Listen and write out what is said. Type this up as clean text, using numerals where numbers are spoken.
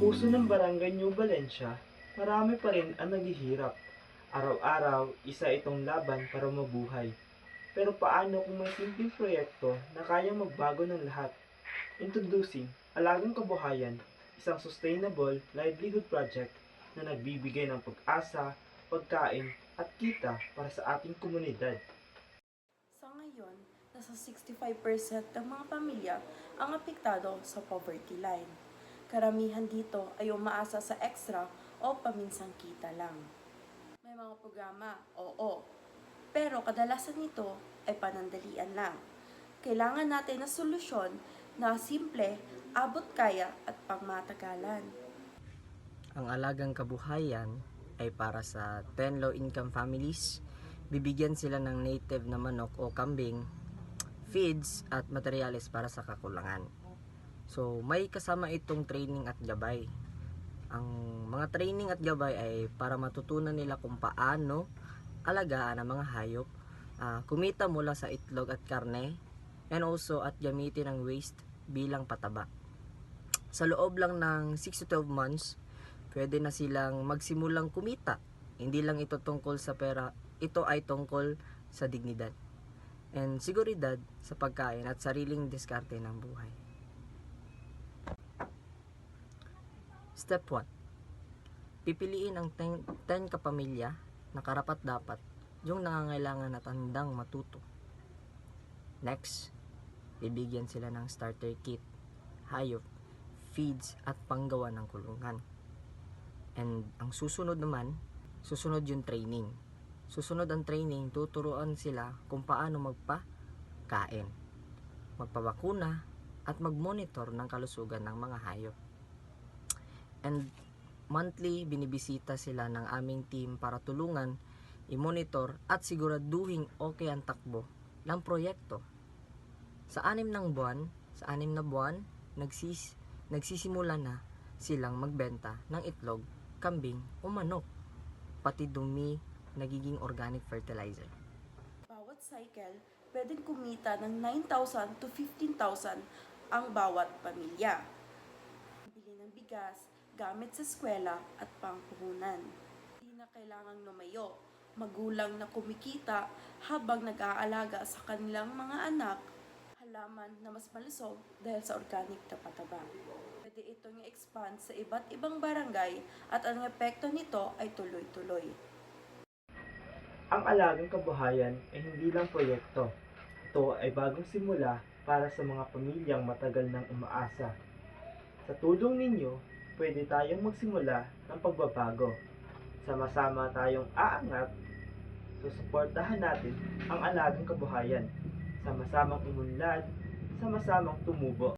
puso ng Barangay New Valencia, marami pa rin ang naghihirap. Araw-araw, isa itong laban para mabuhay. Pero paano kung may simpleng proyekto na kayang magbago ng lahat? Introducing Alagang Kabuhayan, isang sustainable livelihood project na nagbibigay ng pag-asa, pagkain at kita para sa ating komunidad. Sa ngayon, nasa 65% ng mga pamilya ang apektado sa poverty line. Karamihan dito ay umaasa sa extra o paminsang kita lang. May mga programa, oo, pero kadalasan nito ay panandalian lang. Kailangan natin ng solusyon na simple, abot kaya at pangmatagalan. Ang Alagang Kabuhayan ay para sa 10 low-income families. Bibigyan sila ng native na manok o kambing, feeds at materyales para sa kakulangan. So, may kasama itong training at gabay. Ang mga training at gabay ay para matutunan nila kung paano alagaan ang mga hayop, kumita mula sa itlog at karne, and also at gamitin ang waste bilang pataba. Sa loob lang ng 6 to 12 months, pwede na silang magsimulang kumita. Hindi lang ito tungkol sa pera, ito ay tungkol sa dignidad and seguridad sa pagkain at sariling diskarte ng buhay. Step 1. Pipiliin ang 10 kapamilya na karapat-dapat yung nangangailangan at handang matuto. Next, bibigyan sila ng starter kit, hayop, feeds at panggawa ng kulungan. And ang susunod naman, susunod yung training. Susunod ang training, tuturuan sila kung paano magpakain, magpabakuna, at magmonitor ng kalusugan ng mga hayop. And monthly, binibisita sila ng aming team para tulungan, i-monitor at siguraduhin okay ang takbo ng proyekto. Sa 6 na buwan, nagsisimula na silang magbenta ng itlog, kambing o manok, pati dumi nagiging organic fertilizer. Bawat cycle, pwedeng kumita ng 9,000 to 15,000 ang bawat pamilya. Bili ng bigas, gamit sa eskwela at pangpuhunan. Hindi na kailangang lumayo, magulang na kumikita habang nag-aalaga sa kanilang mga anak, halaman na mas malusog dahil sa organic na pataba. Pwede itong i-expand sa iba't ibang barangay at ang epekto nito ay tuloy-tuloy. Ang Alagang Kabuhayan ay hindi lang proyekto. Ito ay bagong simula para sa mga pamilyang matagal nang umaasa. Sa tulong ninyo, pwede tayong magsimula ng pagbabago. Sama-sama tayong aangat, susuportahan natin ang Alagang Kabuhayan. Sama-samang umunlad, sama-samang tumubo.